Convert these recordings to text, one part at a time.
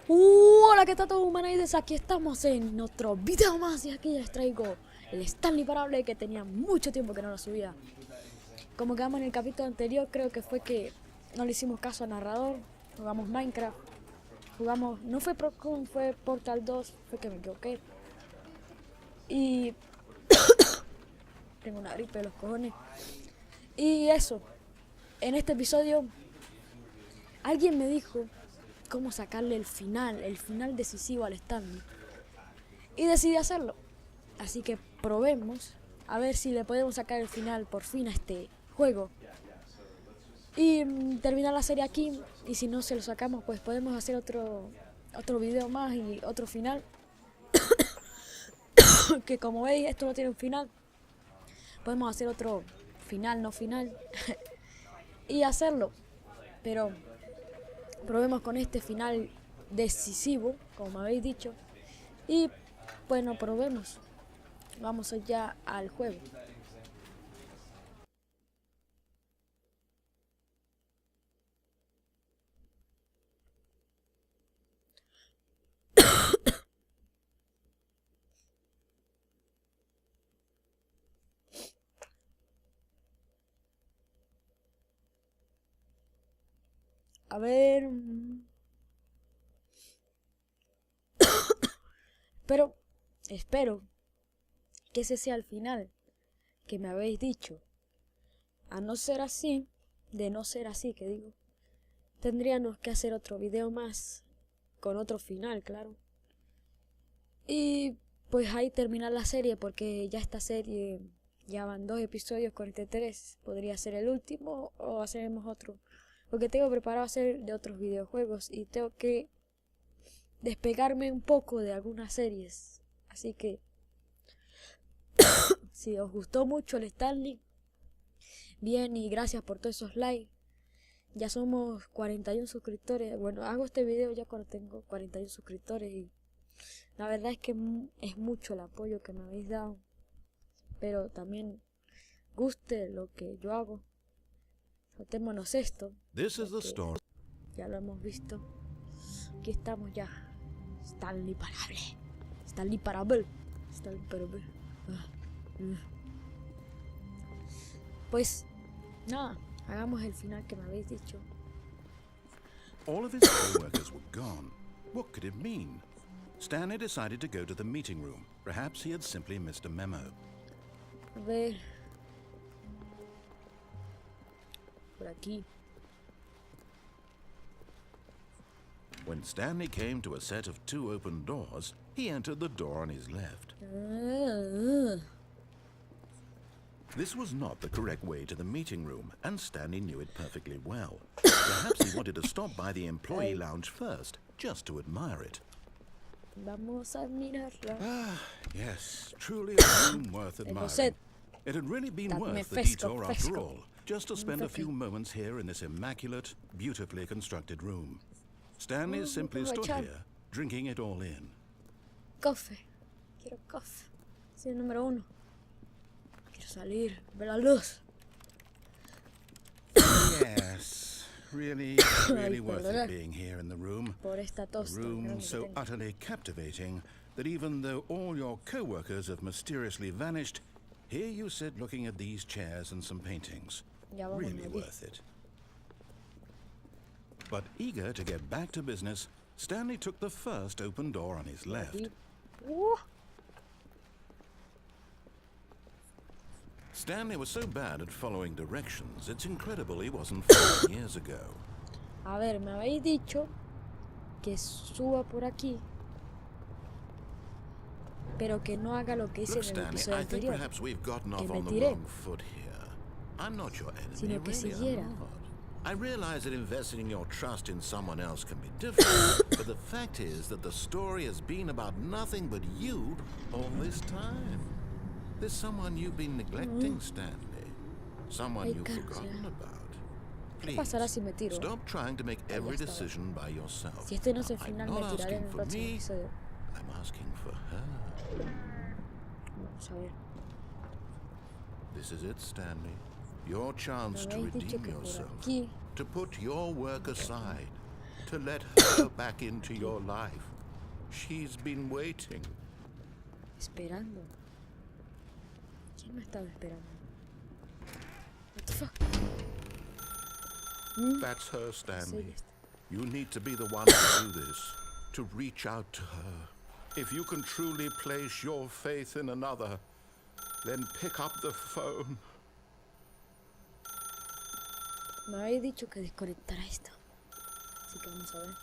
Hola, ¿qué tal todos humanoides? Aquí estamos en otro video más y aquí les traigo el Stanley imparable que tenía mucho tiempo que no lo subía. Como quedamos en el capítulo anterior, creo que fue que no le hicimos caso al narrador, jugamos Minecraft, jugamos, no fue Procon, fue Portal 2, fue que me equivoqué. Y tengo una gripe de los cojones. Y eso, en este episodio, alguien me dijo cómo sacarle el final decisivo al Stanley. Y decidí hacerlo. Así que probemos a ver si le podemos sacar el final por fin a este juego. Y terminar la serie aquí. Y si no se lo sacamos, pues podemos hacer otro video más y otro final. Que como veis, esto no tiene un final. Podemos hacer otro final, no final. Y hacerlo. Pero probemos con este final decisivo, como me habéis dicho. Y bueno, probemos. Vamos ya al juego. A ver. Pero espero que ese sea el final que me habéis dicho. A no ser así, de no ser así, que digo, tendríamos que hacer otro video más con otro final, claro. Y pues ahí terminar la serie, porque ya esta serie ya van 2 episodios con este 3. Podría ser el último o haceremos otro. Porque tengo preparado hacer de otros videojuegos y tengo que despegarme un poco de algunas series. Así que si os gustó mucho el Stanley, bien, y gracias por todos esos likes. Ya somos 41 suscriptores. Bueno, hago este video ya cuando tengo 41 suscriptores y la verdad es que es mucho el apoyo que me habéis dado. Pero también guste lo que yo hago. Saltémonos esto. Ya lo hemos visto. Aquí estamos ya. Stanley imparable. Stanley imparable. Stanley imparable. Pues nada, hagamos el final que me habéis dicho. All of his co-workers were gone. What could it mean? Stanley decided to go to the meeting room. Perhaps he had simply missed a memo. A ver. Por aquí. When Stanley came to a set of 2 open doors, he entered the door on his left. This was not the correct way to the meeting room, and Stanley knew it perfectly well. Perhaps he wanted to stop by the employee lounge first, just to admire it. Vamos a admirarla. Ah, yes, truly a room worth admiring. It had really been worth the detour after all, just to spend a few moments here in this immaculate, beautifully constructed room. Stanley simply stood here, drinking it all in. Coffee. Quiero coffee. Es el número 1. Quiero salir, ver la luz. Yes, really worth it being here in the room. Por esta tosta. A room so utterly captivating that even though all your co-workers have mysteriously vanished, here you sit looking at these chairs and some paintings. Really worth it. But eager to get back to business, Stanley took the first open door on his left. Stanley was so bad at following directions, it's incredible he wasn't 4 years ago. A ver, me habéis dicho que suba por aquí, pero que no haga lo que hice en el episodio anterior, que me tiré, sino que siguiera. I realize that investing your trust in someone else can be difficult, but the fact is that the story has been about nothing but you all this time. There's someone you've been neglecting, Stanley. Someone you've forgotten about. Please, stop trying to make every decision by yourself. Si este no es el final, me tiraré en el próximo episodio. I'm asking for her. Vamos a ver. This is it, Stanley. Your chance to redeem yourself, to put your work aside, to let her back into your life. She's been waiting. Esperando. ¿Quién me estaba esperando? What the fuck? That's her, Sí, Stanley. está. You need to be the one to do this, to reach out to her. If you can truly place your faith in another, then pick up the phone. Me habéis dicho que desconectara esto. Así que vamos a ver.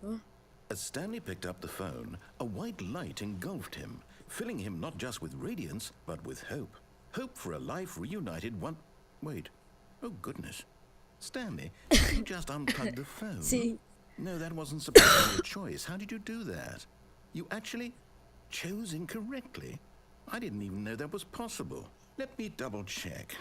¿No? As Stanley picked up the phone, a white light engulfed him, filling him not just with radiance, but with hope. Hope for a life reunited one... Wait. Oh, goodness. Stanley, did you just unplug the phone? Sí. No, that wasn't supposed to be a choice. How did you do that? You actually chose incorrectly? I didn't even know that was possible. Let me double check.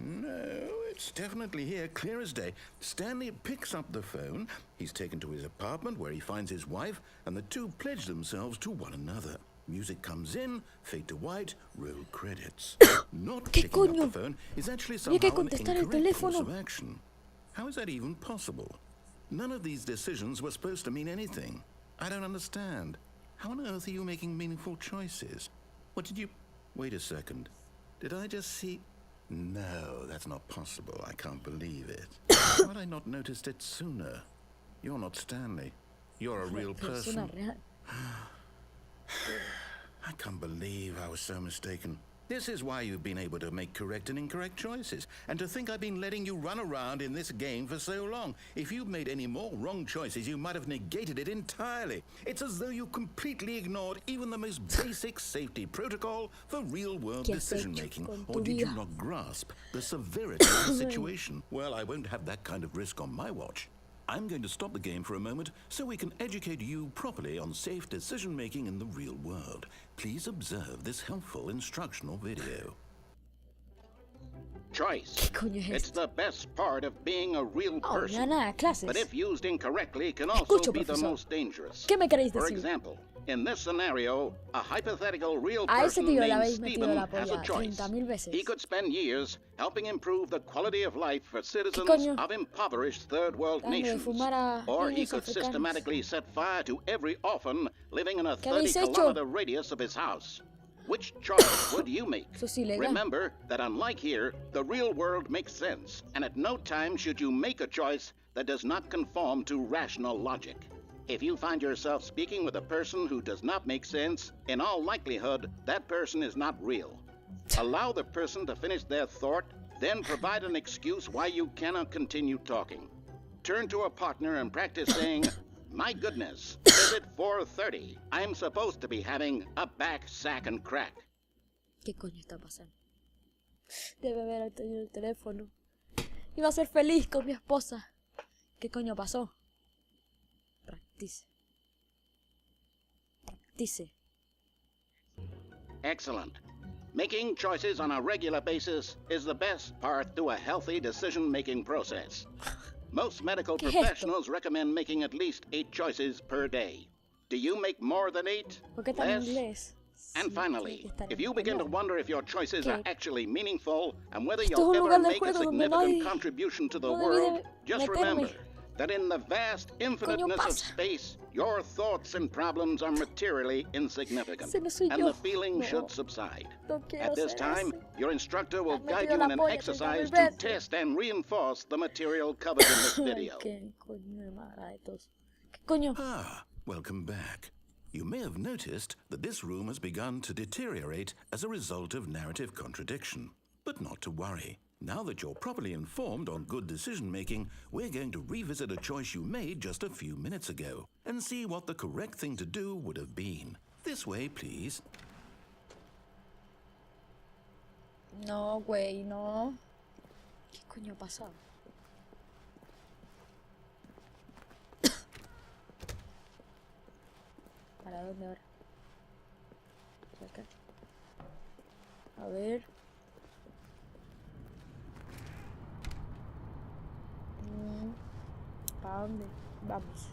No, it's definitely here, clear as day. Stanley picks up the phone. He's taken to his apartment where he finds his wife, and the two pledge themselves to one another. Music comes in, fade to white, roll credits. Not ¿Qué picking up coño? the phone is actually Había que somehow an contestar el incorrect course teléfono. of action. How is that even possible? None of these decisions were supposed to mean anything. I don't understand. How on earth are you making meaningful choices? What did you... Wait a second. Did I just see... No, that's not possible. I can't believe it. Why had I not noticed it sooner? You're not Stanley. You're a real Persona person. real. I can't believe I was so mistaken. This is why you've been able to make correct and incorrect choices. And to think I've been letting you run around in this game for so long. If you'd made any more wrong choices, you might have negated it entirely. It's as though you completely ignored even the most basic safety protocol for real-world ¿Qué has hecho decision-making. con Or tu did you vida? not grasp the severity of the situation? Well, I won't have that kind of risk on my watch. I'm going to stop the game for a moment so we can educate you properly on safe decision-making in the real world. Please observe this helpful instructional video. Choice. ¿Qué coño es It's esto? the best part of being a real Oh, person. ya nada, clases. But if used incorrectly, can also Escucho, be the profesor. most dangerous. ¿Qué me queréis For decir? example, in this scenario, a hypothetical real A ese person tío le named habéis metido Stephen la has a polla choice. 30.000 veces. He could spend years helping improve the quality of life for citizens coño? of impoverished third world Dando de nations. fumar a Or he niños could africanos. systematically set fire to every orphan living in a ¿Qué habéis 30-kilometer hecho? radius of his house. Which choice would you make? Eso es ilegal. Remember that unlike here, the real world makes sense, and at no time should you make a choice that does not conform to rational logic. If you find yourself speaking with a person who does not make sense, in all likelihood, that person is not real. Allow the person to finish their thought, then provide an excuse why you cannot continue talking. Turn to a partner and practice saying, "My goodness, is it 4:30? I'm supposed to be having a back, sack, and crack." ¿Qué coño está pasando? Debe haber tenido el teléfono. Iba a ser feliz con mi esposa. ¿Qué coño pasó? Practice. Practice. Excellent. Making choices on a regular basis is the best part to a healthy decision-making process. Most medical ¿Qué es esto? professionals recommend making at least 8 choices per day. Do you make more than 8? ¿Por qué está en Less? inglés? And Sí, finally, tiene que estar if en you begin to español. wonder if your choices are ¿Qué? actually meaningful and whether Esto es you'll un ever lugar del make a juego donde significant no hay- contribution to the no debí world, de just meterme. remember that in the vast infiniteness of pasa? space, your thoughts and problems are materially insignificant, Ese no soy and yo. the feeling No. should subside. No quiero At this ser time, ese. your instructor will Has guide metido you la in an polla exercise 30.000 to veces. test and reinforce the material covered in this video. ¿Qué coño de madre de todos? ¿Qué coño? Ah, welcome back. You may have noticed that this room has begun to deteriorate as a result of narrative contradiction. But not to worry. Now that you're properly informed on good decision-making, we're going to revisit a choice you made just a few minutes ago and see what the correct thing to do would have been. This way, please. No, güey, no. ¿Qué coño ha pasado? ¿Para dónde ahora? Acá. A ver. ¿Para dónde? Vamos.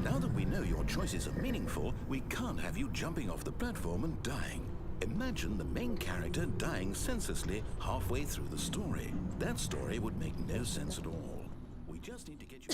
Now that we know your choices are meaningful, we can't have you jumping off the platform and dying. Imagine the main character dying senselessly halfway through the story. That story would make no sense at all. We just need to get you...